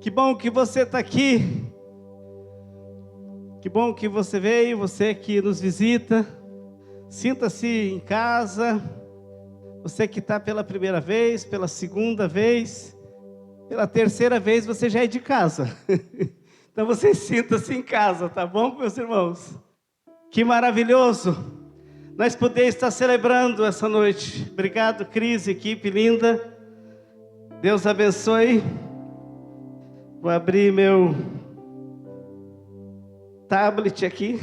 Que bom que você está aqui. Que bom que você veio, você que nos visita. Sinta-se em casa. Você que está pela primeira vez, pela segunda vez, pela terceira vez, você já é de casa. Então você sinta-se em casa, tá bom, meus irmãos? Que maravilhoso nós poder estar celebrando essa noite. Obrigado, Cris, equipe linda. Deus abençoe. Vou abrir meu tablet aqui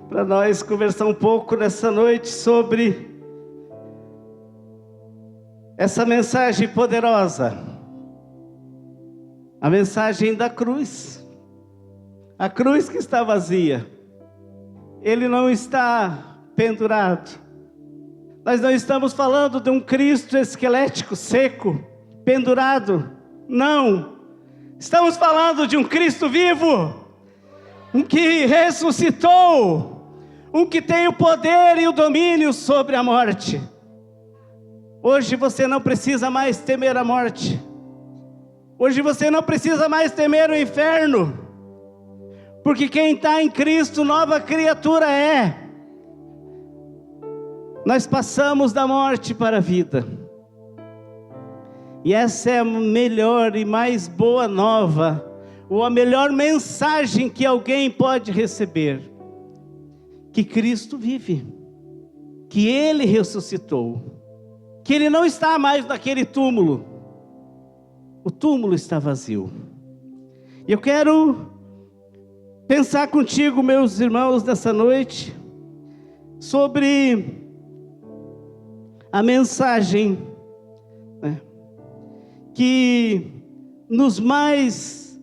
para nós conversar um pouco nessa noite sobre essa mensagem poderosa, a mensagem da cruz. A cruz que está vazia, ele não está pendurado. Nós não estamos falando de um Cristo esquelético, seco, pendurado. Não, estamos falando de um Cristo vivo, um que ressuscitou, um que tem o poder e o domínio sobre a morte. Hoje você não precisa mais temer a morte. Hoje você não precisa mais temer o inferno, porque quem está em Cristo, nova criatura é. Nós passamos da morte para a vida. E essa é a melhor e mais boa nova, ou a melhor mensagem que alguém pode receber: que Cristo vive, que Ele ressuscitou, que Ele não está mais naquele túmulo. O túmulo está vazio. E eu quero pensar contigo, meus irmãos, nessa noite, sobre a mensagem, né, que nos mais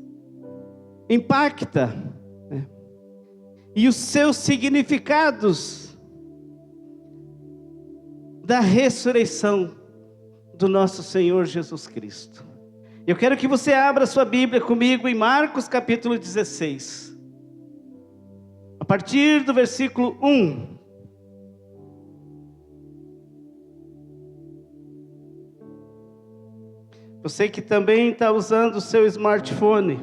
impacta, né, e os seus significados da ressurreição do nosso Senhor Jesus Cristo. Eu quero que você abra sua Bíblia comigo em Marcos capítulo 16, a partir do versículo 1. Você que também está usando o seu smartphone,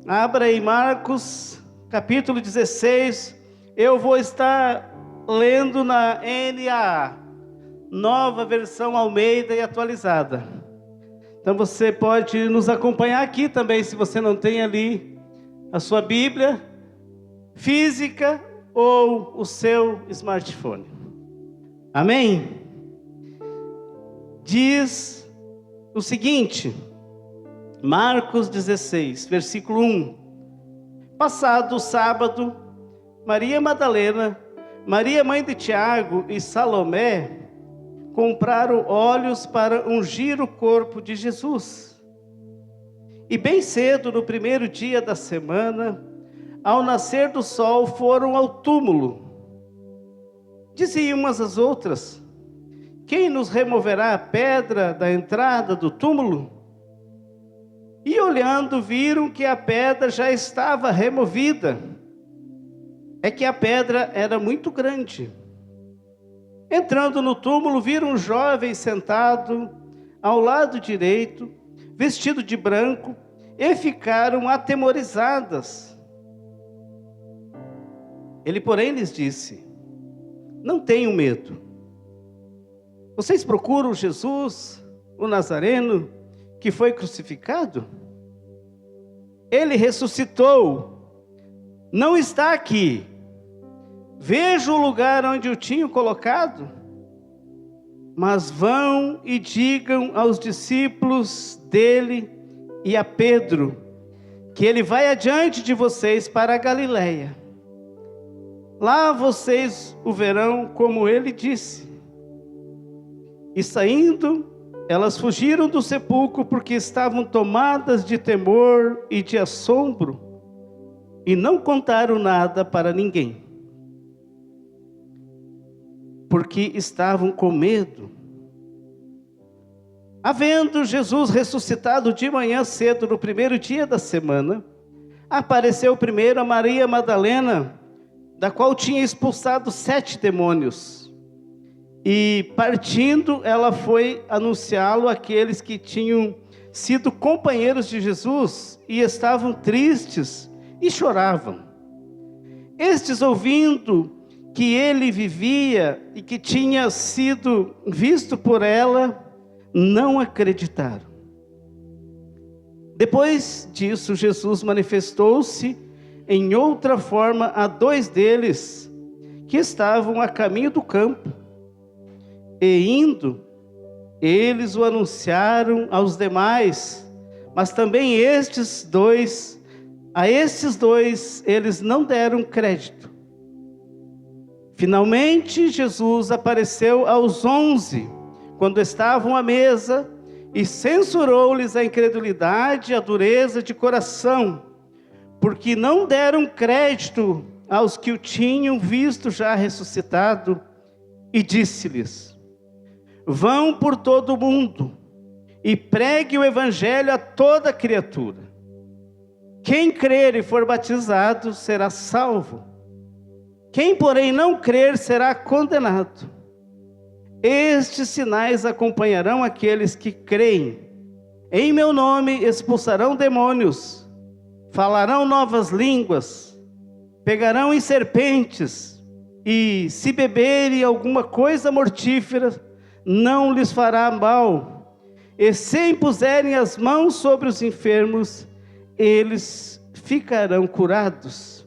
abra aí Marcos capítulo 16, eu vou estar lendo na NAA, nova versão Almeida e atualizada. Então você pode nos acompanhar aqui também, se você não tem ali a sua Bíblia física ou o seu smartphone. Amém? Diz o seguinte, Marcos 16, versículo 1. Passado o sábado, Maria Madalena, Maria mãe de Tiago e Salomé compraram óleos para ungir o corpo de Jesus. E bem cedo, no primeiro dia da semana, ao nascer do sol, foram ao túmulo. Diziam umas às outras: quem nos removerá a pedra da entrada do túmulo? E olhando, viram que a pedra já estava removida. É que a pedra era muito grande. Entrando no túmulo, viram um jovem sentado ao lado direito, vestido de branco, e ficaram atemorizadas. Ele, porém, lhes disse: não tenham medo. Vocês procuram Jesus, o Nazareno, que foi crucificado? Ele ressuscitou, não está aqui. Veja o lugar onde o tinham colocado. Mas vão e digam aos discípulos dele e a Pedro, que ele vai adiante de vocês para a Galileia. Lá vocês o verão, como ele disse. E saindo, elas fugiram do sepulcro, porque estavam tomadas de temor e de assombro, e não contaram nada para ninguém, porque estavam com medo. Havendo Jesus ressuscitado de manhã cedo, no primeiro dia da semana, apareceu primeiro a Maria Madalena, da qual tinha expulsado 7 demônios. E partindo, ela foi anunciá-lo àqueles que tinham sido companheiros de Jesus e estavam tristes e choravam. Estes, ouvindo que ele vivia e que tinha sido visto por ela, não acreditaram. Depois disso, Jesus manifestou-se em outra forma a 2 deles, que estavam a caminho do campo. E indo, eles o anunciaram aos demais, mas também a estes dois, eles não deram crédito. Finalmente, Jesus apareceu aos 11, quando estavam à mesa, e censurou-lhes a incredulidade e a dureza de coração, porque não deram crédito aos que o tinham visto já ressuscitado, e disse-lhes: vão por todo o mundo e pregue o evangelho a toda criatura. Quem crer e for batizado será salvo. Quem, porém, não crer será condenado. Estes sinais acompanharão aqueles que creem. Em meu nome expulsarão demônios, falarão novas línguas, pegarão em serpentes, e se beberem alguma coisa mortífera, não lhes fará mal. E se impuserem as mãos sobre os enfermos, eles ficarão curados.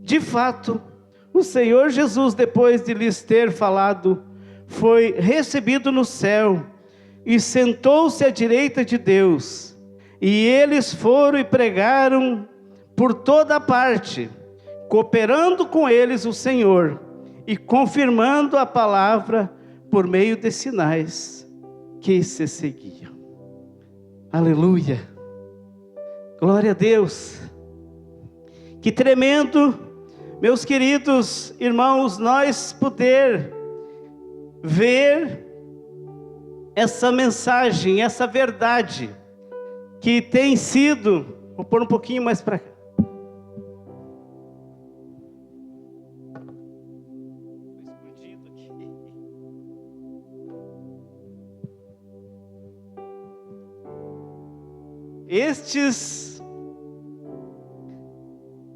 De fato, o Senhor Jesus, depois de lhes ter falado, foi recebido no céu e sentou-se à direita de Deus. E eles foram e pregaram por toda parte, cooperando com eles o Senhor e confirmando a palavra por meio de sinais que se seguiam. Aleluia! Glória a Deus! Que tremendo, meus queridos irmãos, nós poder ver essa mensagem, essa verdade, que tem sido, vou pôr um pouquinho mais para cá. Estes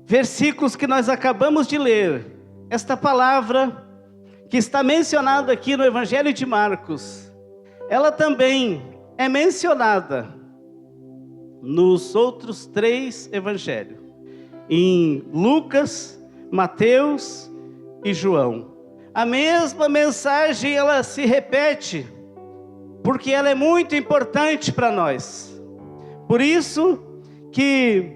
versículos que nós acabamos de ler, esta palavra que está mencionada aqui no Evangelho de Marcos, ela também é mencionada nos outros 3 evangelhos, em Lucas, Mateus e João. A mesma mensagem, ela se repete, porque ela é muito importante para nós. Por isso que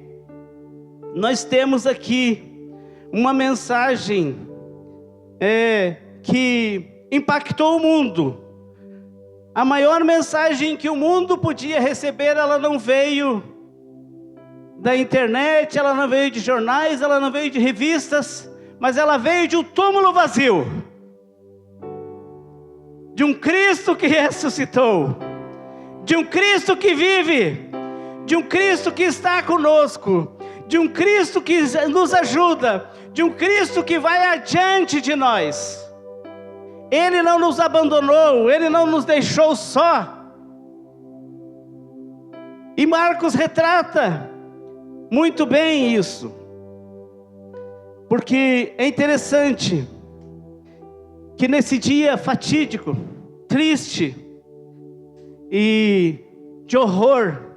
nós temos aqui uma mensagem que impactou o mundo. A maior mensagem que o mundo podia receber, ela não veio da internet, ela não veio de jornais, ela não veio de revistas, mas ela veio de um túmulo vazio, de um Cristo que ressuscitou, de um Cristo que vive, de um Cristo que está conosco, de um Cristo que nos ajuda, de um Cristo que vai adiante de nós. Ele não nos abandonou, Ele não nos deixou só. E Marcos retrata muito bem isso, porque é interessante que nesse dia fatídico, triste e de horror,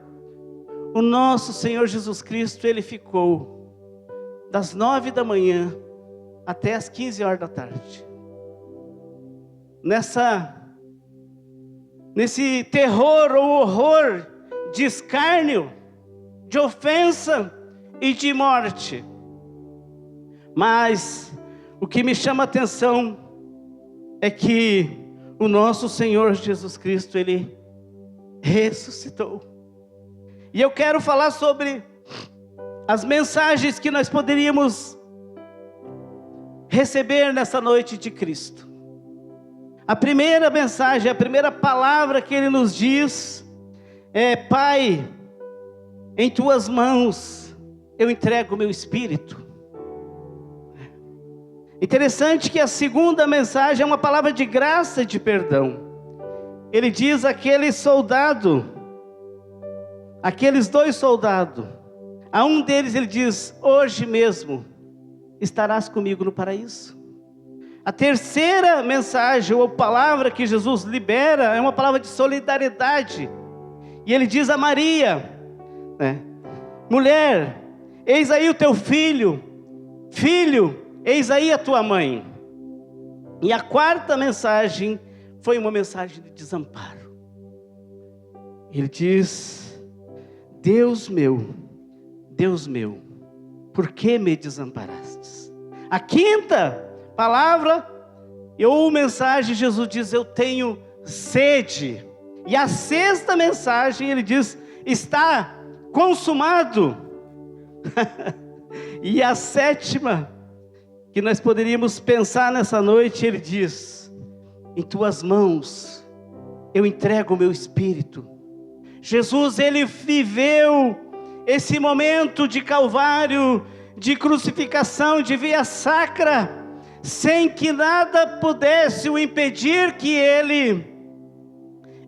o nosso Senhor Jesus Cristo, Ele ficou das 9 da manhã até as 15 horas da tarde. Nesse terror ou horror de escárnio, de ofensa e de morte. Mas o que me chama a atenção é que o nosso Senhor Jesus Cristo, Ele ressuscitou. E eu quero falar sobre as mensagens que nós poderíamos receber nessa noite de Cristo. A primeira mensagem, a primeira palavra que Ele nos diz é: Pai, em Tuas mãos eu entrego o meu espírito. Interessante que a segunda mensagem é uma palavra de graça e de perdão. Ele diz àquele soldado aqueles 2 soldados, a um deles ele diz: hoje mesmo estarás comigo no paraíso. A terceira mensagem ou palavra que Jesus libera é uma palavra de solidariedade. E ele diz a Maria, né? Mulher, eis aí o teu filho. Filho, eis aí a tua mãe. E a quarta mensagem foi uma mensagem de desamparo. Ele diz: Deus meu, por que me desamparastes? A quinta palavra ou mensagem, Jesus diz: eu tenho sede. E a sexta mensagem, ele diz: está consumado. E a sétima, que nós poderíamos pensar nessa noite, ele diz: em tuas mãos eu entrego o meu espírito. Jesus, ele viveu esse momento de Calvário, de crucificação, de via sacra, sem que nada pudesse o impedir que ele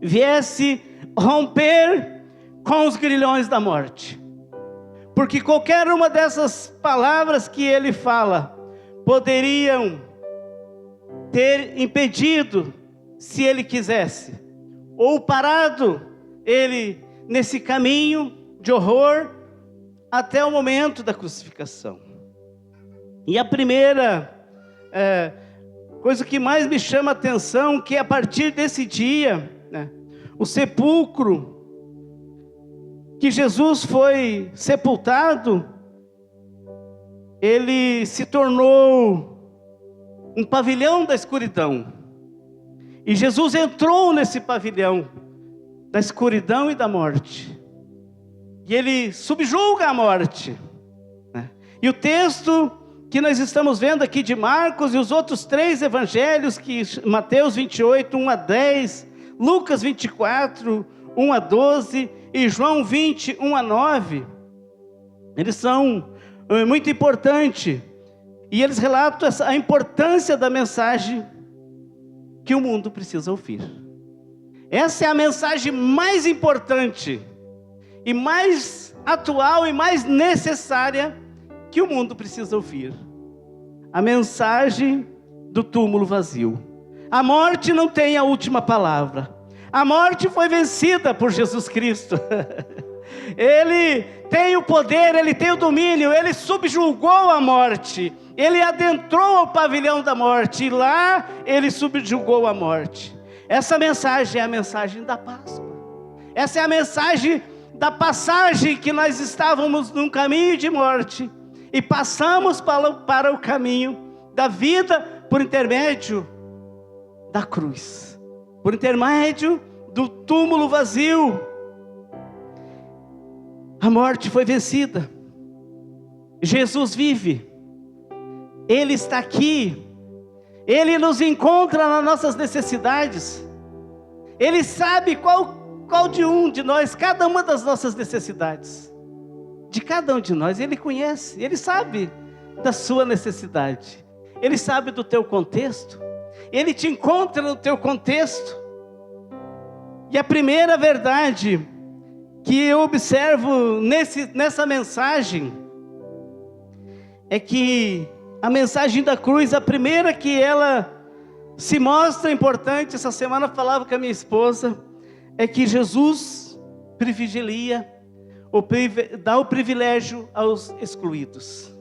viesse romper com os grilhões da morte. Porque qualquer uma dessas palavras que ele fala poderiam ter impedido, se ele quisesse, ou parado ele nesse caminho de horror até o momento da crucificação. E a primeira coisa que mais me chama a atenção, que a partir desse dia, né, o sepulcro que Jesus foi sepultado, ele se tornou um pavilhão da escuridão. E Jesus entrou nesse pavilhão da escuridão e da morte. E ele subjuga a morte, né? E o texto que nós estamos vendo aqui de Marcos e os outros 3 evangelhos, que Mateus 28, 1 a 10, Lucas 24, 1 a 12 e João 20, 1 a 9, eles são muito importantes. E eles relatam a importância da mensagem que o mundo precisa ouvir. Essa é a mensagem mais importante e mais atual e mais necessária que o mundo precisa ouvir. A mensagem do túmulo vazio. A morte não tem a última palavra. A morte foi vencida por Jesus Cristo. Ele tem o poder, ele tem o domínio, ele subjugou a morte. Ele adentrou ao pavilhão da morte e lá ele subjugou a morte. Essa mensagem é a mensagem da Páscoa. Essa é a mensagem da passagem que nós estávamos num caminho de morte e passamos para o caminho da vida por intermédio da cruz, por intermédio do túmulo vazio. A morte foi vencida. Jesus vive. Ele está aqui. Ele nos encontra nas nossas necessidades. Ele sabe qual de um de nós, cada uma das nossas necessidades. De cada um de nós, Ele conhece. Ele sabe da sua necessidade. Ele sabe do teu contexto. Ele te encontra no teu contexto. E a primeira verdade que eu observo nessa mensagem é que a mensagem da cruz, a primeira que ela se mostra importante, essa semana eu falava com a minha esposa, é que Jesus privilegia, dá o privilégio aos excluídos.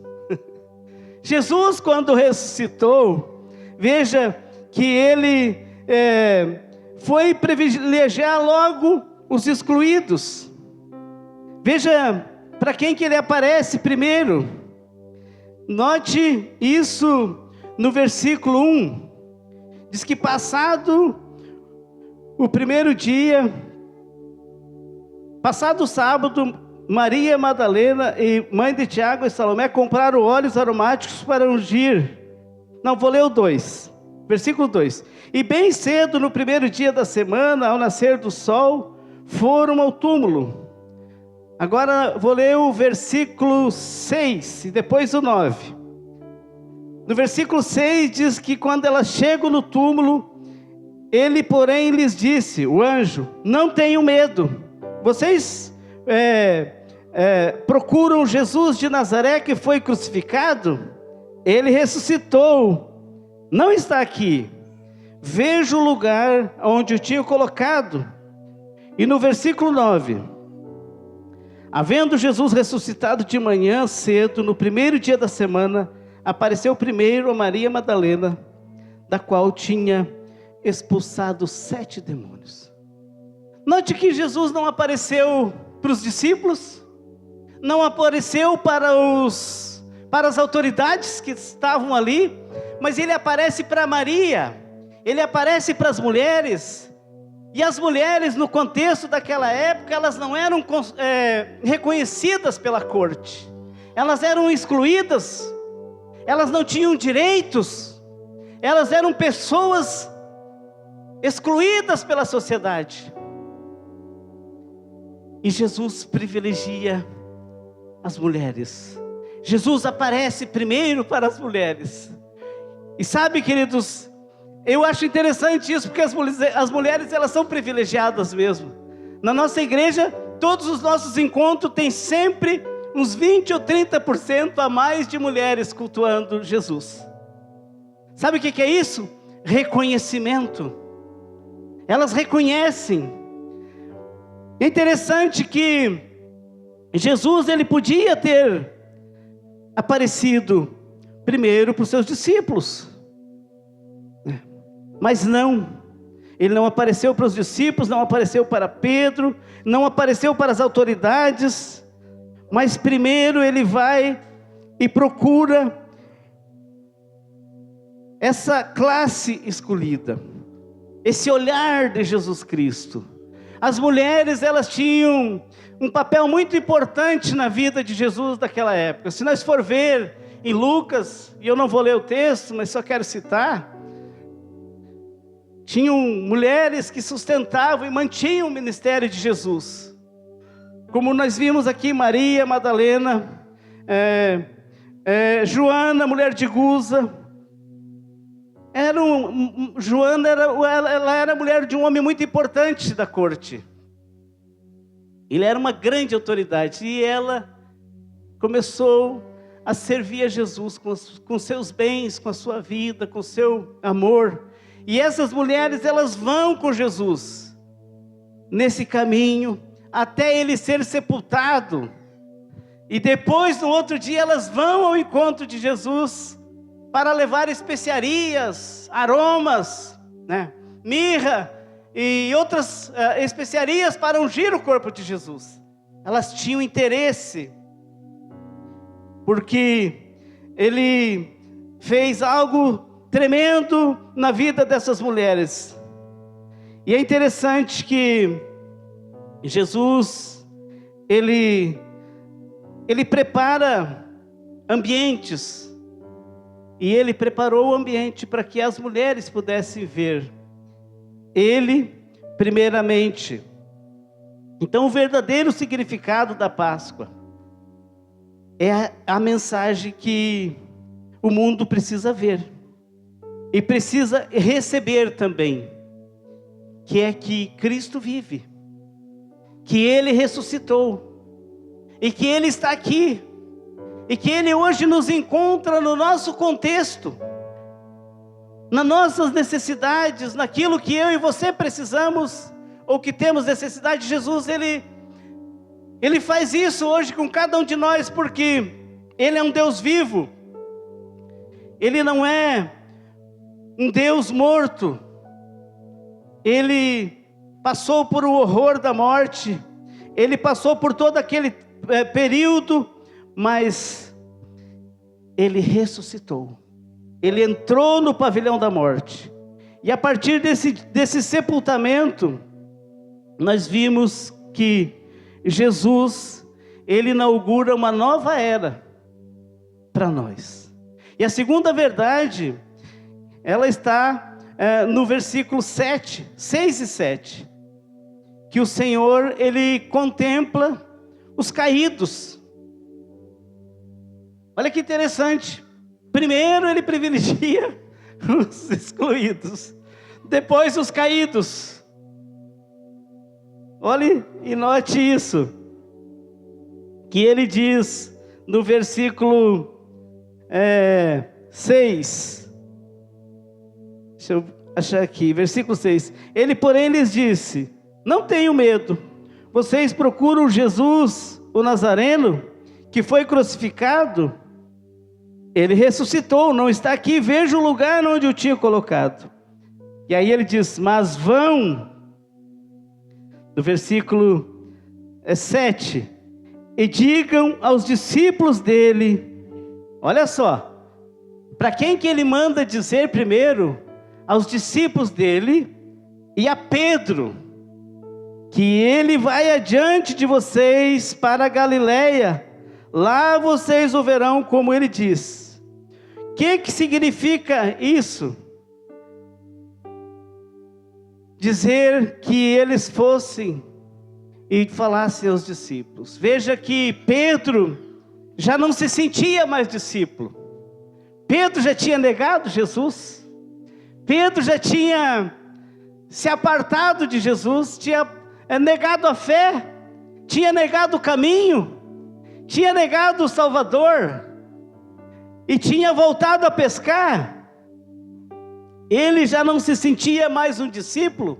Jesus, quando ressuscitou, veja que ele foi privilegiar logo os excluídos. Veja para quem que ele aparece primeiro. Note isso no versículo 1. Diz que passado o primeiro dia, passado o sábado, Maria Madalena e mãe de Tiago e Salomé compraram óleos aromáticos para ungir. Não, vou ler o 2. Versículo 2. E bem cedo, no primeiro dia da semana, ao nascer do sol, foram ao túmulo. Agora vou ler o versículo 6 e depois o 9. No versículo 6 diz que quando elas chegam no túmulo, ele porém lhes disse, o anjo: não tenham medo, vocês procuram Jesus de Nazaré que foi crucificado, ele ressuscitou, não está aqui. Veja o lugar onde o tinha colocado. E no versículo 9: havendo Jesus ressuscitado de manhã cedo, no primeiro dia da semana, apareceu primeiro a Maria Madalena, da qual tinha expulsado 7 demônios. Note que Jesus não apareceu para os discípulos, não apareceu para as autoridades que estavam ali, mas ele aparece para Maria, ele aparece para as mulheres. E as mulheres, no contexto daquela época, elas não eram reconhecidas pela corte, elas eram excluídas, elas não tinham direitos, elas eram pessoas excluídas pela sociedade. E Jesus privilegia as mulheres. Jesus aparece primeiro para as mulheres. E sabe, queridos, eu acho interessante isso, porque as mulheres, elas são privilegiadas mesmo. Na nossa igreja, todos os nossos encontros têm sempre uns 20 ou 30% a mais de mulheres cultuando Jesus. Sabe o que é isso? Reconhecimento. Elas reconhecem. É interessante que Jesus, ele podia ter aparecido primeiro para os seus discípulos, mas não. Ele não apareceu para os discípulos, não apareceu para Pedro, não apareceu para as autoridades, mas primeiro ele vai e procura essa classe escolhida, esse olhar de Jesus Cristo. As mulheres, elas tinham um papel muito importante na vida de Jesus daquela época. Se nós for ver em Lucas, e eu não vou ler o texto, mas só quero citar, tinham mulheres que sustentavam e mantinham o ministério de Jesus. Como nós vimos aqui, Maria Madalena, Joana, mulher de Guza. Joana ela era mulher de um homem muito importante da corte. Ele era uma grande autoridade. E ela começou a servir a Jesus com seus bens, com a sua vida, com o seu amor. E essas mulheres, elas vão com Jesus nesse caminho até ele ser sepultado. E depois, no outro dia, elas vão ao encontro de Jesus para levar especiarias, aromas, mirra e outras especiarias para ungir o corpo de Jesus. Elas tinham interesse, porque ele fez algo tremendo na vida dessas mulheres. E é interessante que Jesus, ele prepara ambientes, e ele preparou o ambiente para que as mulheres pudessem ver ele primeiramente. Então, o verdadeiro significado da Páscoa é a mensagem que o mundo precisa ver e precisa receber também, que é que Cristo vive, que ele ressuscitou e que ele está aqui, e que ele hoje nos encontra no nosso contexto, nas nossas necessidades, naquilo que eu e você precisamos, ou que temos necessidade. Jesus, ele faz isso hoje com cada um de nós, porque ele é um Deus vivo, ele não é um Deus morto. Ele passou por o horror da morte, ele passou por todo aquele período, mas ele ressuscitou, ele entrou no pavilhão da morte, e a partir desse sepultamento, nós vimos que Jesus, ele inaugura uma nova era para nós. E a segunda verdade, ela está no versículo 6 e 7, que o Senhor, ele contempla os caídos. Olha que interessante. Primeiro ele privilegia os excluídos, depois os caídos. Olhe e note isso. que ele diz no versículo 6. Deixa eu achar aqui, versículo 6. Ele, porém, lhes disse: não tenham medo, vocês procuram Jesus, o Nazareno, que foi crucificado. Ele ressuscitou, não está aqui, veja o lugar onde o tinha colocado. E aí ele diz: mas vão, no versículo 7, e digam aos discípulos dele. Olha só, para quem que ele manda dizer primeiro? Aos discípulos dele e a Pedro, que ele vai adiante de vocês para a Galileia, lá vocês o verão, como ele diz. O que significa isso? Dizer que eles fossem e falassem aos discípulos. Veja que Pedro já não se sentia mais discípulo. Pedro já tinha negado Jesus. Pedro já tinha se apartado de Jesus, tinha negado a fé, tinha negado o caminho, tinha negado o Salvador, e tinha voltado a pescar. Ele já não se sentia mais um discípulo,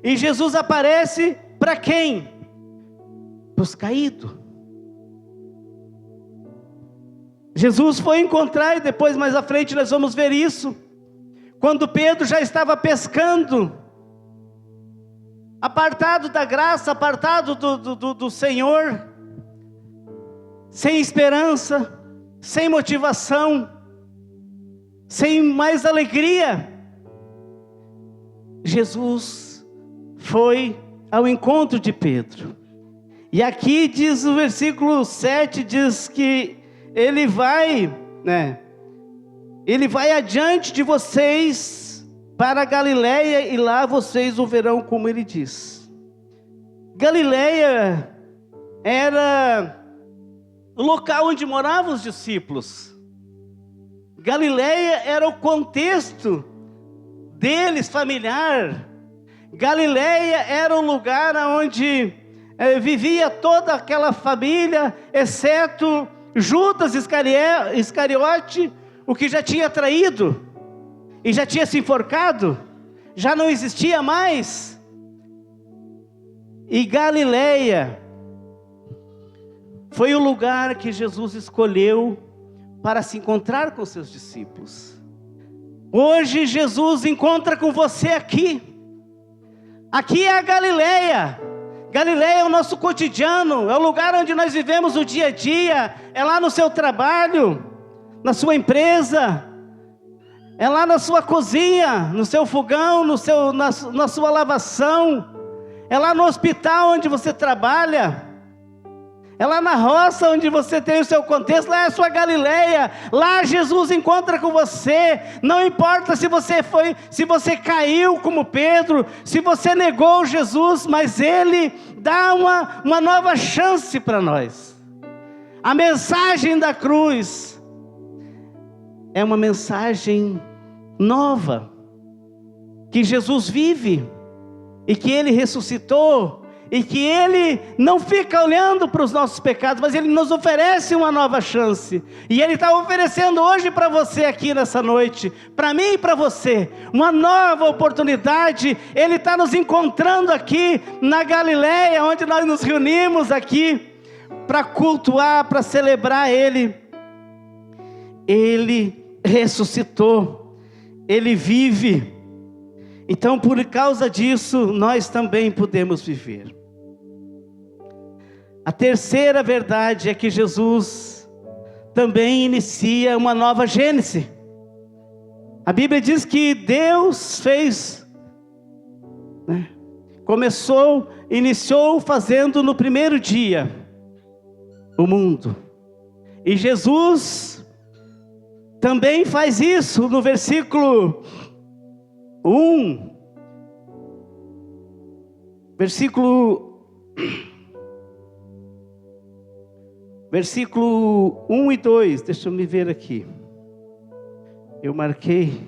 e Jesus aparece para quem? Para os caídos. Jesus foi encontrar, e depois mais à frente nós vamos ver isso, quando Pedro já estava pescando, apartado da graça, apartado do Senhor, sem esperança, sem motivação, sem mais alegria. Jesus foi ao encontro de Pedro. E aqui diz o versículo 7, diz que ele vai adiante de vocês para a Galileia, e lá vocês o verão, como ele diz. Galileia era o local onde moravam os discípulos. Galileia era o contexto deles, familiar. Galileia era o lugar onde vivia toda aquela família, exceto Judas Iscariote, o que já tinha traído e já tinha se enforcado, já não existia mais. E Galileia foi o lugar que Jesus escolheu para se encontrar com seus discípulos. Hoje Jesus encontra com você aqui. Aqui é a Galileia. Galileia é o nosso cotidiano, é o lugar onde nós vivemos o dia a dia, é lá no seu trabalho, na sua empresa, é lá na sua cozinha, no seu fogão, na sua lavação, é lá no hospital onde você trabalha, é lá na roça onde você tem o seu contexto. Lá é a sua Galileia. Lá Jesus encontra com você. Não importa se você caiu como Pedro, se você negou Jesus, mas Ele dá uma nova chance para nós. A mensagem da cruz é uma mensagem nova, que Jesus vive, e que Ele ressuscitou, e que Ele não fica olhando para os nossos pecados, mas Ele nos oferece uma nova chance. E Ele está oferecendo hoje para você aqui nessa noite, para mim e para você, uma nova oportunidade. Ele está nos encontrando aqui na Galileia, onde nós nos reunimos aqui para cultuar, para celebrar Ele. Ele ressuscitou, Ele vive. Então, por causa disso, nós também podemos viver. A terceira verdade é que Jesus também inicia uma nova Gênese. A Bíblia diz que Deus iniciou fazendo no primeiro dia o mundo. E Jesus também faz isso no versículo 1. Versículo 1 e 2, deixa eu me ver aqui. Eu marquei.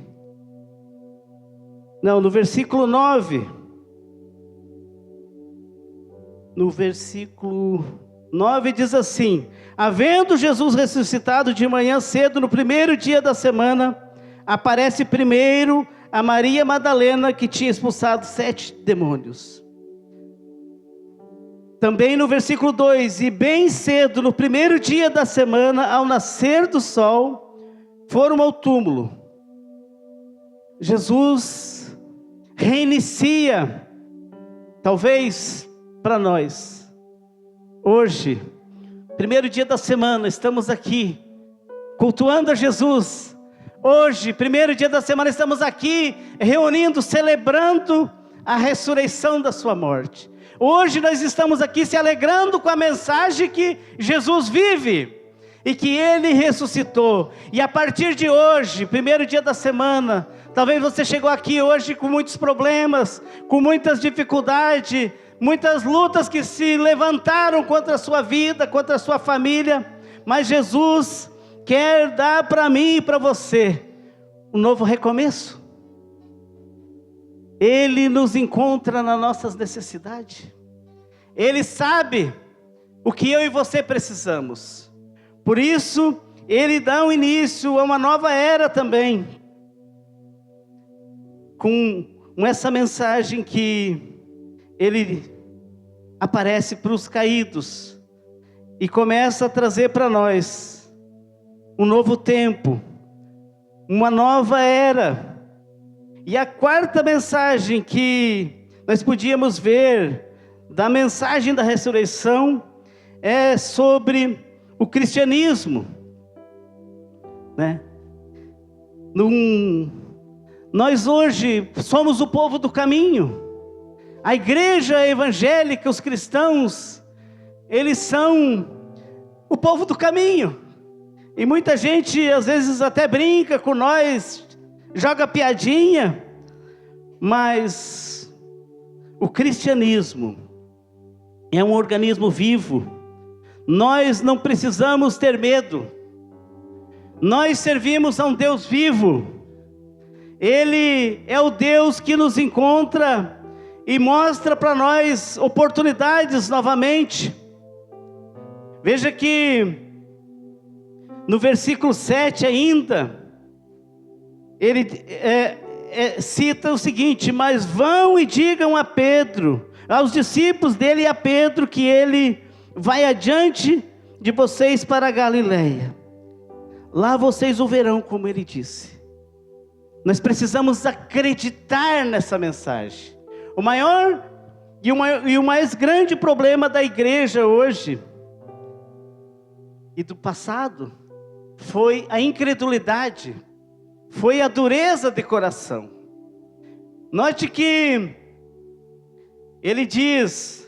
Não, no versículo 9. No versículo 9 diz assim: havendo Jesus ressuscitado de manhã cedo, no primeiro dia da semana, aparece primeiro a Maria Madalena, que tinha expulsado 7 demônios. Também no versículo 2: e bem cedo, no primeiro dia da semana, ao nascer do sol, foram ao túmulo. Jesus reinicia, talvez para nós, hoje, primeiro dia da semana, estamos aqui, cultuando a Jesus. Hoje, primeiro dia da semana, estamos aqui, reunindo, celebrando a ressurreição da sua morte. Hoje nós estamos aqui se alegrando com a mensagem que Jesus vive e que Ele ressuscitou. E a partir de hoje, primeiro dia da semana, talvez você chegou aqui hoje com muitos problemas, com muitas dificuldades, muitas lutas que se levantaram contra a sua vida, contra a sua família, mas Jesus quer dar para mim e para você um novo recomeço. Ele nos encontra nas nossas necessidades. Ele sabe o que eu e você precisamos. Por isso, Ele dá um início a uma nova era também. Com essa mensagem que Ele aparece para os caídos. E começa a trazer para nós um novo tempo. Uma nova era. E a quarta mensagem que nós podíamos ver da mensagem da ressurreição é sobre o cristianismo, né? Nós hoje somos o povo do caminho. A igreja evangélica, os cristãos, eles são o povo do caminho. E muita gente às vezes até brinca com nós, joga piadinha, mas o cristianismo é um organismo vivo. Nós não precisamos ter medo. Nós servimos a um Deus vivo. Ele é o Deus que nos encontra e mostra para nós oportunidades novamente. Veja que no versículo 7 ainda, ele cita o seguinte: mas vão e digam a Pedro, aos discípulos dele e a Pedro, que ele vai adiante de vocês para a Galileia. Lá vocês o verão, como ele disse. Nós precisamos acreditar nessa mensagem. O maior e o mais grande problema da igreja hoje e do passado foi a incredulidade, foi a dureza de coração. Note que ele diz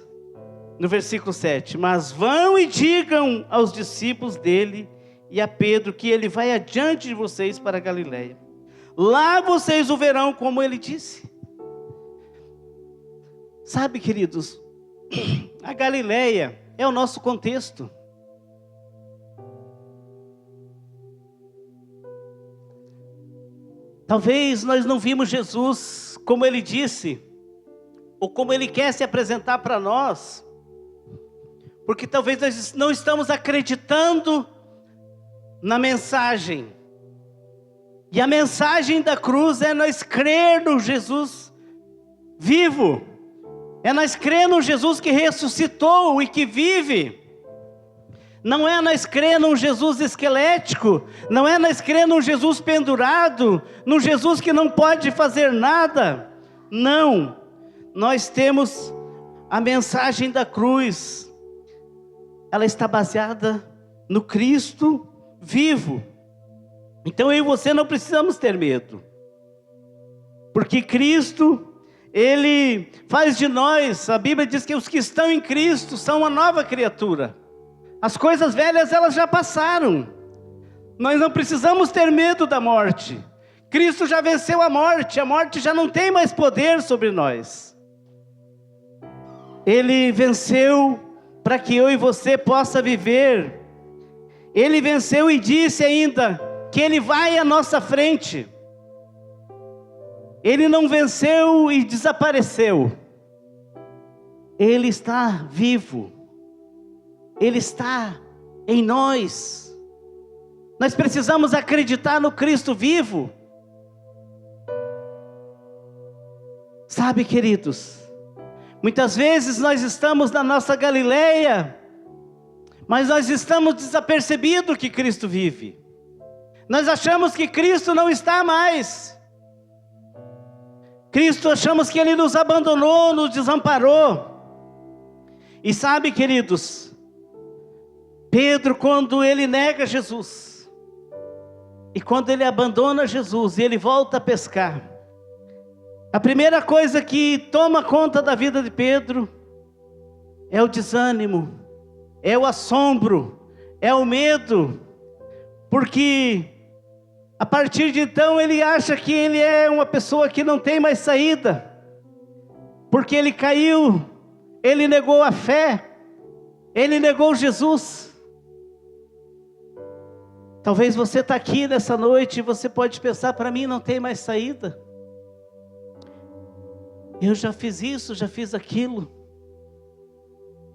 no versículo 7: mas vão e digam aos discípulos dele e a Pedro que ele vai adiante de vocês para a Galileia. Lá vocês o verão, como ele disse. Sabe, queridos, a Galileia é o nosso contexto. Talvez nós não vimos Jesus como ele disse, ou como ele quer se apresentar para nós, porque talvez nós não estamos acreditando na mensagem. E a mensagem da cruz é nós crer no Jesus vivo, é nós crer no Jesus que ressuscitou e que vive. Não é nós crer num Jesus esquelético, não é nós crer num Jesus pendurado, num Jesus que não pode fazer nada. Não, nós temos a mensagem da cruz. Ela está baseada no Cristo vivo. Então eu e você não precisamos ter medo, porque Cristo, Ele faz de nós, a Bíblia diz que os que estão em Cristo são uma nova criatura. As coisas velhas, elas já passaram. Nós não precisamos ter medo da morte. Cristo já venceu a morte já não tem mais poder sobre nós. Ele venceu para que eu e você possa viver. Ele venceu e disse ainda que Ele vai à nossa frente. Ele não venceu e desapareceu. Ele está vivo. Ele está em nós. Nós precisamos acreditar no Cristo vivo. Sabe, queridos, muitas vezes nós estamos na nossa Galileia, mas nós estamos desapercebidos que Cristo vive. Nós achamos que Cristo não está mais. Achamos que Ele nos abandonou, nos desamparou. E sabe, queridos, Pedro, quando ele nega Jesus, e quando ele abandona Jesus, e ele volta a pescar, a primeira coisa que toma conta da vida de Pedro é o desânimo, é o assombro, é o medo, porque a partir de então ele acha que ele é uma pessoa que não tem mais saída, porque ele caiu, ele negou a fé, ele negou Jesus. Talvez você está aqui nessa noite e você pode pensar, para mim não tem mais saída. Eu já fiz isso, já fiz aquilo.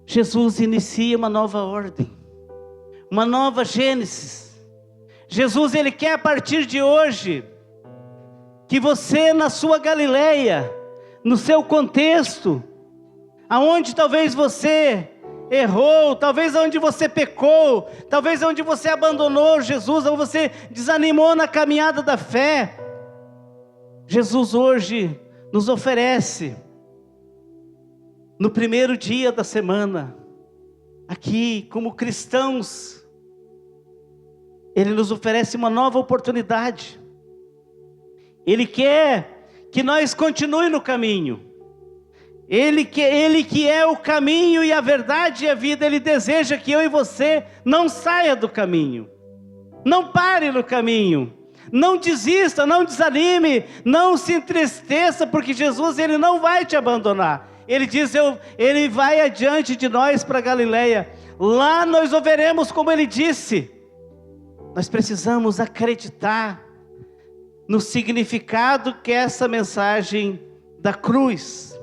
Jesus inicia uma nova ordem, uma nova Gênesis. Jesus, Ele quer a partir de hoje, que você na sua Galileia, no seu contexto, aonde talvez você errou, talvez onde você pecou, talvez onde você abandonou Jesus, ou você desanimou na caminhada da fé, Jesus hoje nos oferece, no primeiro dia da semana, aqui como cristãos, Ele nos oferece uma nova oportunidade. Ele quer que nós continuemos no caminho. Ele que é o caminho e a verdade e a vida, Ele deseja que eu e você não saia do caminho. Não pare no caminho. Não desista, não desanime, não se entristeça, porque Jesus, Ele não vai te abandonar. Ele diz, Ele vai adiante de nós para Galileia. Lá nós o veremos como Ele disse. Nós precisamos acreditar no significado que é essa mensagem da cruz.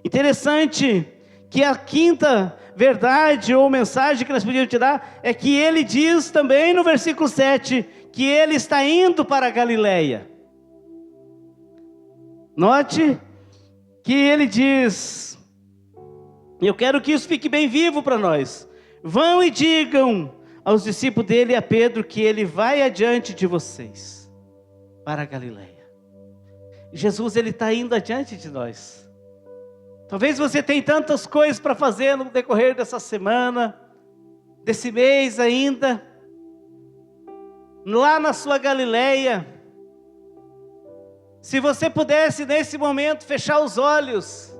Interessante que a quinta verdade ou mensagem que nós podíamos tirar é que Ele diz também no versículo 7 que Ele está indo para a Galileia. Note que Ele diz, eu quero que isso fique bem vivo para nós: vão e digam aos discípulos dele e a Pedro que Ele vai adiante de vocês para a Galileia. Jesus, Ele está indo adiante de nós. Talvez você tenha tantas coisas para fazer no decorrer dessa semana, desse mês ainda, lá na sua Galileia. Se você pudesse nesse momento fechar os olhos,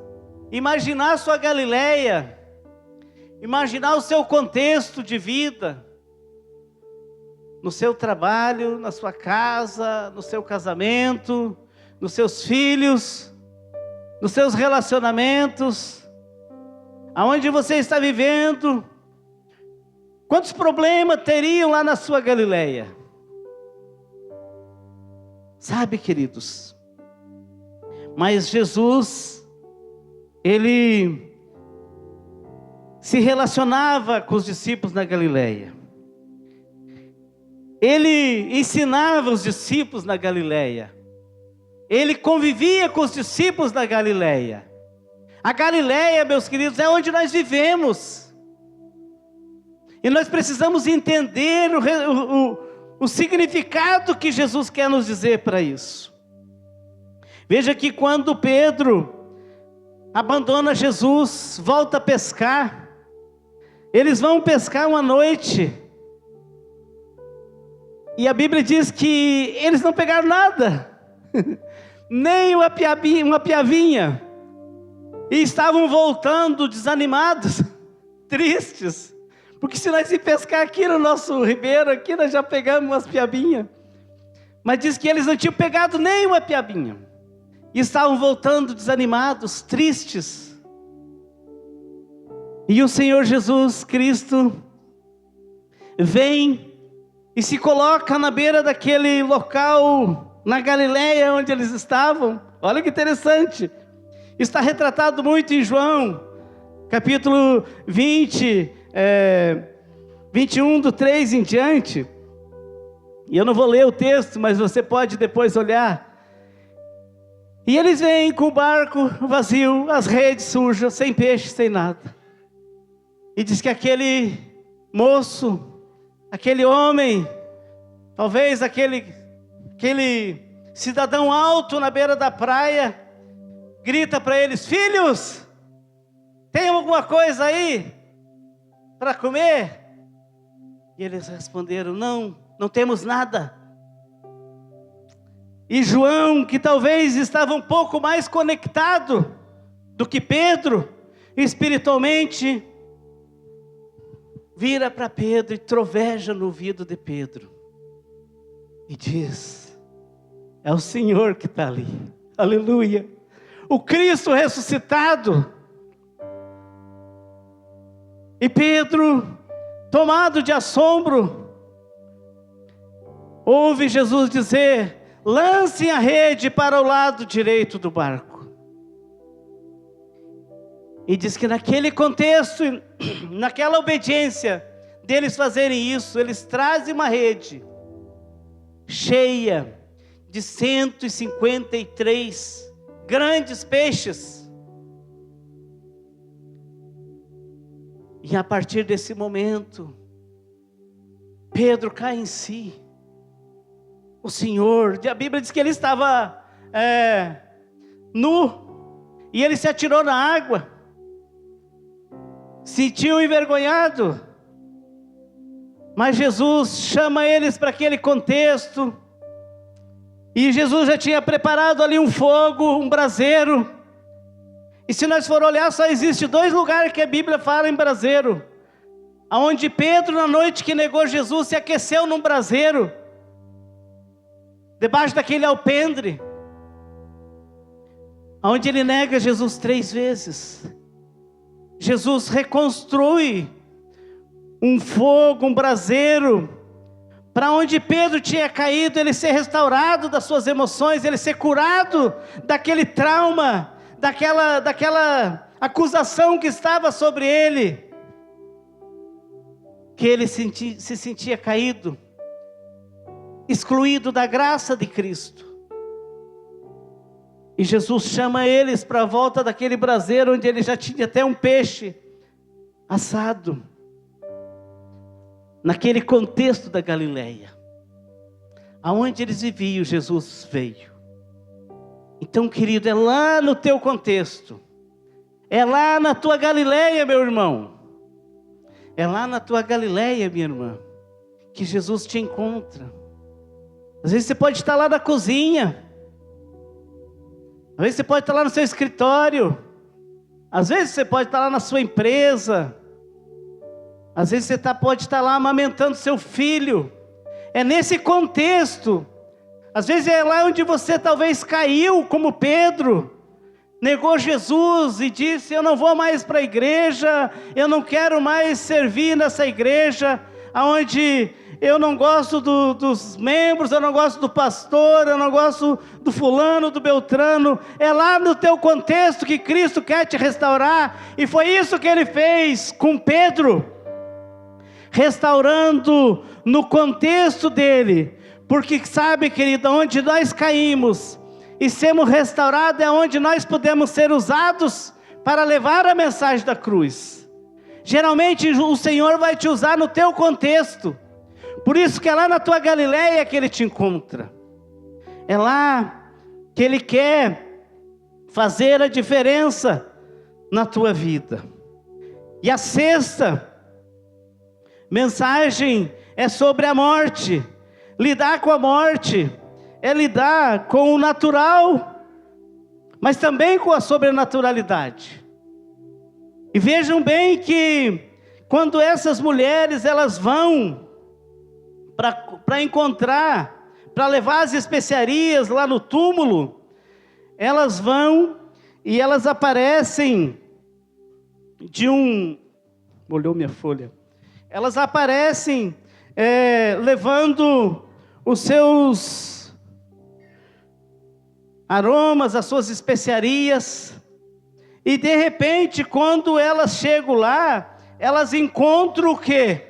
imaginar a sua Galileia, imaginar o seu contexto de vida, no seu trabalho, na sua casa, no seu casamento, nos seus filhos, nos seus relacionamentos, aonde você está vivendo, quantos problemas teriam lá na sua Galileia? Sabe, queridos, mas Jesus, Ele se relacionava com os discípulos na Galileia. Ele ensinava os discípulos na Galileia. Ele convivia com os discípulos da Galileia. A Galileia, meus queridos, é onde nós vivemos. E nós precisamos entender o significado que Jesus quer nos dizer para isso. Veja que quando Pedro abandona Jesus, volta a pescar, eles vão pescar uma noite, e a Bíblia diz que eles não pegaram nada, nem uma piavinha, e estavam voltando desanimados, tristes, porque se nós ir pescar aqui no nosso ribeiro, aqui nós já pegamos umas piabinhas, mas diz que eles não tinham pegado nem uma piabinha, e estavam voltando desanimados, tristes. E o Senhor Jesus Cristo vem e se coloca na beira daquele local, na Galileia onde eles estavam. Olha que interessante, está retratado muito em João, capítulo 20, 21, do 3 em diante. E eu não vou ler o texto, mas você pode depois olhar. E eles vêm com o barco vazio, as redes sujas, sem peixe, sem nada. E diz que aquele moço, aquele homem, talvez aquele cidadão alto na beira da praia, grita para eles: filhos, tem alguma coisa aí para comer? E eles responderam: não temos nada. E João, que talvez estava um pouco mais conectado do que Pedro, espiritualmente, vira para Pedro e troveja no ouvido de Pedro. E diz: é o Senhor que está ali. Aleluia. O Cristo ressuscitado. E Pedro, tomado de assombro, ouve Jesus dizer: lancem a rede para o lado direito do barco. E diz que naquele contexto, naquela obediência deles fazerem isso, eles trazem uma rede cheia de 153 grandes peixes. E a partir desse momento, Pedro cai em si. O Senhor, a Bíblia diz que ele estava nu, e ele se atirou na água, sentiu envergonhado, mas Jesus chama eles para aquele contexto, e Jesus já tinha preparado ali um fogo, um braseiro. E se nós for olhar, só existe 2 lugares que a Bíblia fala em braseiro, aonde Pedro, na noite que negou Jesus, se aqueceu num braseiro, debaixo daquele alpendre, onde ele nega Jesus 3 vezes. Jesus reconstrui um fogo, um braseiro, para onde Pedro tinha caído, ele ser restaurado das suas emoções, ele ser curado daquele trauma, daquela acusação que estava sobre ele, que ele se sentia caído, excluído da graça de Cristo. E Jesus chama eles para a volta daquele braseiro, onde ele já tinha até um peixe assado, naquele contexto da Galileia, aonde eles viviam, Jesus veio. Então, querido, é lá no teu contexto, é lá na tua Galileia, meu irmão, é lá na tua Galileia, minha irmã, que Jesus te encontra. Às vezes você pode estar lá na cozinha, às vezes você pode estar lá no seu escritório, às vezes você pode estar lá na sua empresa, às vezes você pode estar lá amamentando seu filho. É nesse contexto. Às vezes é lá onde você talvez caiu, como Pedro, negou Jesus e disse: eu não vou mais para a igreja, eu não quero mais servir nessa igreja, onde eu não gosto dos membros, eu não gosto do pastor, eu não gosto do fulano, do beltrano. É lá no teu contexto que Cristo quer te restaurar, e foi isso que ele fez com Pedro, restaurando no contexto dele, porque sabe, querido, onde nós caímos e sermos restaurados é onde nós podemos ser usados para levar a mensagem da cruz. Geralmente o Senhor vai te usar no teu contexto, por isso que é lá na tua Galileia que Ele te encontra, é lá que Ele quer fazer a diferença na tua vida. E a sexta mensagem é sobre a morte. Lidar com a morte é lidar com o natural, mas também com a sobrenaturalidade. E vejam bem que quando essas mulheres elas vão para encontrar, para levar as especiarias lá no túmulo, elas vão e elas aparecem molhou minha folha. Elas aparecem levando os seus aromas, as suas especiarias. E de repente, quando elas chegam lá, elas encontram o quê?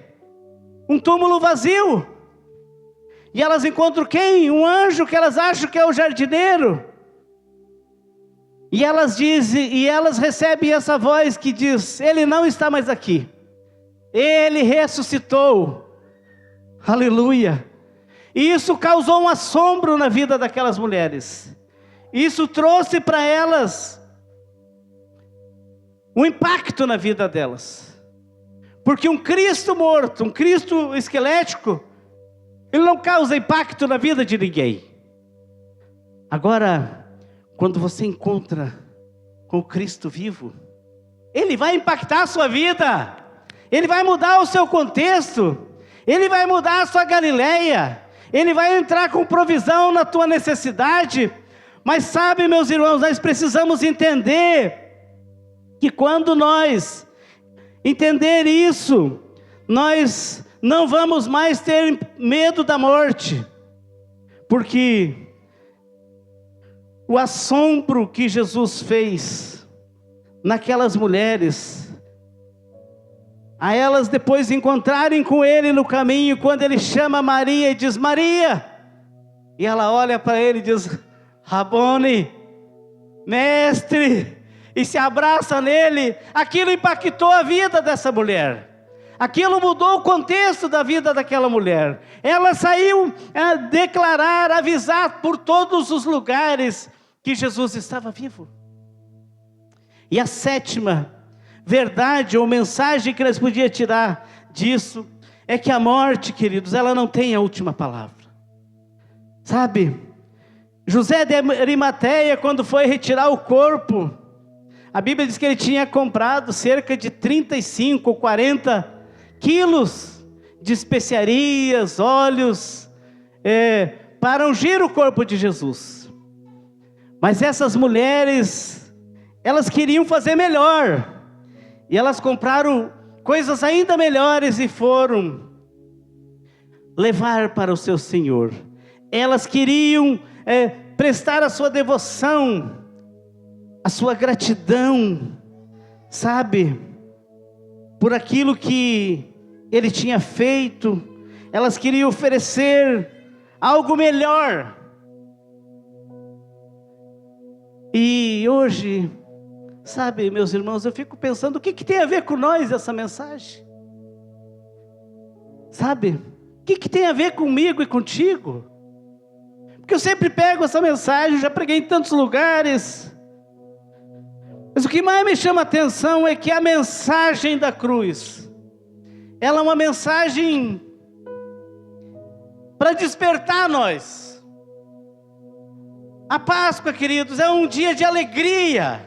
Um túmulo vazio. E elas encontram quem? Um anjo que elas acham que é o jardineiro. E elas dizem, e elas recebem essa voz que diz: ele não está mais aqui. Ele ressuscitou. Aleluia. E isso causou um assombro na vida daquelas mulheres. Isso trouxe para elas um impacto na vida delas. Porque um Cristo morto, um Cristo esquelético, ele não causa impacto na vida de ninguém. Agora, quando você encontra com o Cristo vivo, ele vai impactar a sua vida. Ele vai mudar o seu contexto. Ele vai mudar a sua Galileia. Ele vai entrar com provisão na tua necessidade. Mas sabe, meus irmãos, nós precisamos entender que quando nós entender isso, nós não vamos mais ter medo da morte. Porque o assombro que Jesus fez naquelas mulheres, a elas depois encontrarem com ele no caminho, quando ele chama Maria e diz: Maria, e ela olha para ele e diz: Rabone, mestre, e se abraça nele. Aquilo impactou a vida dessa mulher, aquilo mudou o contexto da vida daquela mulher. Ela saiu a declarar, avisar por todos os lugares que Jesus estava vivo. E a sétima verdade ou mensagem que nós podíamos tirar disso é que a morte, queridos, ela não tem a última palavra. Sabe, José de Arimateia, quando foi retirar o corpo, a Bíblia diz que ele tinha comprado cerca de 35 ou 40 quilos de especiarias, óleos, para ungir o corpo de Jesus. Mas essas mulheres, elas queriam fazer melhor. E elas compraram coisas ainda melhores e foram levar para o seu Senhor. Elas queriam prestar a sua devoção, a sua gratidão, sabe, por aquilo que ele tinha feito. Elas queriam oferecer algo melhor. E hoje, sabe, meus irmãos, eu fico pensando, o que tem a ver com nós essa mensagem? Sabe, o que tem a ver comigo e contigo? Porque eu sempre pego essa mensagem, já preguei em tantos lugares, mas o que mais me chama a atenção é que a mensagem da cruz, ela é uma mensagem para despertar nós. A Páscoa, queridos, é um dia de alegria.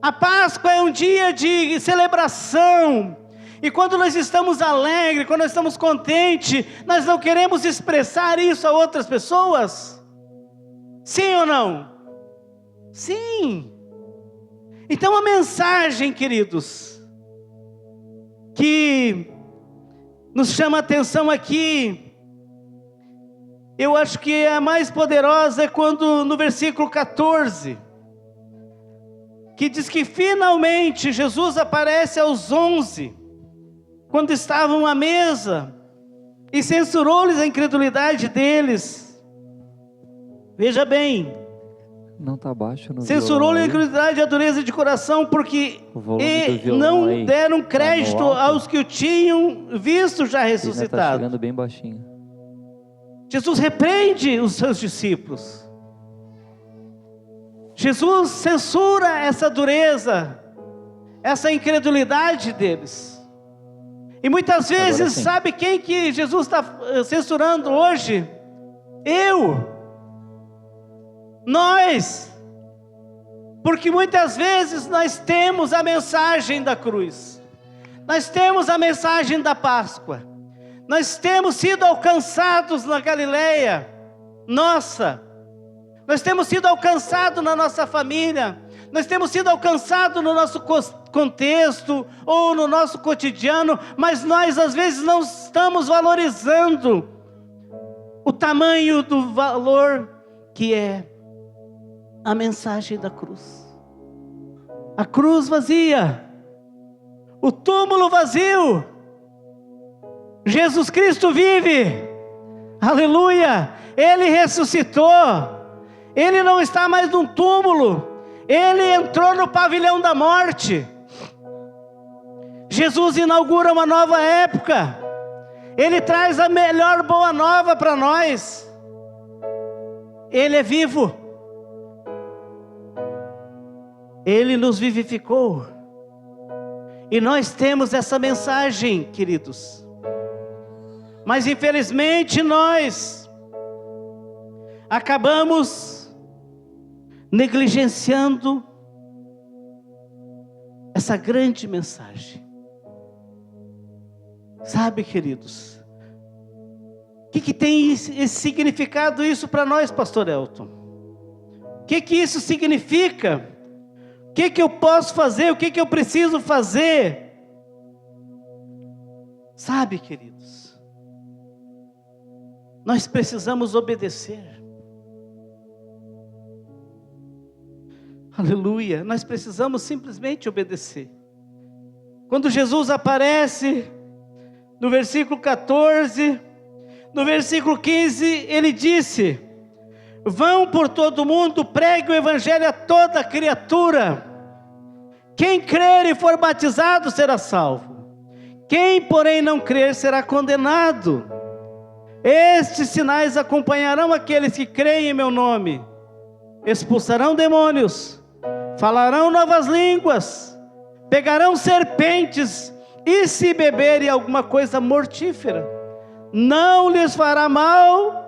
A Páscoa é um dia de celebração. E quando nós estamos alegres, quando nós estamos contentes, nós não queremos expressar isso a outras pessoas? Sim ou não? Sim. Então a mensagem, queridos, que nos chama a atenção aqui, eu acho que a mais poderosa é quando no versículo 14, que diz que finalmente Jesus aparece aos 11, quando estavam à mesa, e censurou-lhes a incredulidade deles. Veja bem, não está baixo no censurou-lhes a incredulidade e a dureza de coração, porque não deram crédito aos que o tinham visto já ressuscitado. Está chegando bem baixinho. Jesus repreende os seus discípulos. Jesus censura essa dureza, essa incredulidade deles. E muitas vezes, sabe quem que Jesus está censurando hoje? Nós. Porque muitas vezes nós temos a mensagem da cruz, nós temos a mensagem da Páscoa, nós temos sido alcançados na Galileia, nós temos sido alcançados na nossa família, nós temos sido alcançados no nosso contexto, ou no nosso cotidiano, mas nós às vezes não estamos valorizando o tamanho do valor que é a mensagem da cruz. a cruz vazia, o túmulo vazio. Jesus Cristo vive, aleluia, Ele ressuscitou, Ele não está mais num túmulo, Ele entrou no pavilhão da morte. Jesus inaugura uma nova época, Ele traz a melhor boa nova para nós. Ele é vivo, Ele nos vivificou, e nós temos essa mensagem, queridos. Mas infelizmente nós acabamos negligenciando essa grande mensagem. Sabe, queridos, o que tem esse significado isso para nós, pastor Elton? O que isso significa? O que eu posso fazer? O que eu preciso fazer? Sabe, queridos, nós precisamos obedecer. Aleluia, nós precisamos simplesmente obedecer. Quando Jesus aparece, no versículo 14, no versículo 15, Ele disse: vão por todo o mundo, pregue o evangelho a toda criatura. Quem crer e for batizado será salvo. Quem, porém, não crer será condenado. Estes sinais acompanharão aqueles que creem em meu nome: expulsarão demônios, falarão novas línguas, pegarão serpentes, e se beberem alguma coisa mortífera, não lhes fará mal,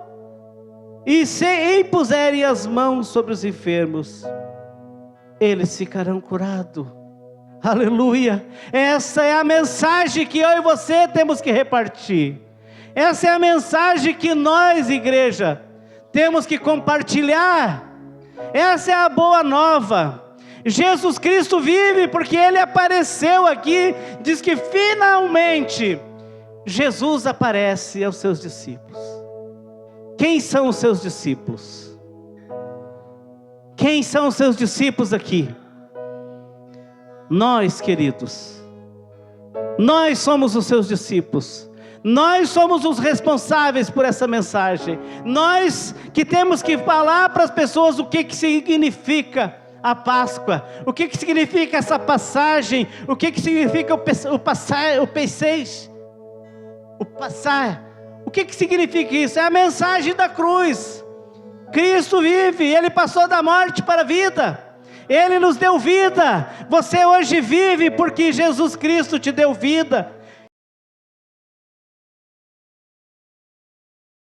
e se impuserem as mãos sobre os enfermos, eles ficarão curados. Aleluia! Essa é a mensagem que eu e você temos que repartir. Essa é a mensagem que nós, igreja, temos que compartilhar. Essa é a boa nova. Jesus Cristo vive porque Ele apareceu aqui. Diz que finalmente Jesus aparece aos seus discípulos. Quem são os seus discípulos? Quem são os seus discípulos aqui? Nós, queridos, nós somos os seus discípulos. Nós somos os responsáveis por essa mensagem. Nós que temos que falar para as pessoas o que significa a Páscoa, o que significa essa passagem, o que significa o passar, o que significa isso? É a mensagem da cruz. Cristo vive, Ele passou da morte para a vida, Ele nos deu vida. Você hoje vive porque Jesus Cristo te deu vida.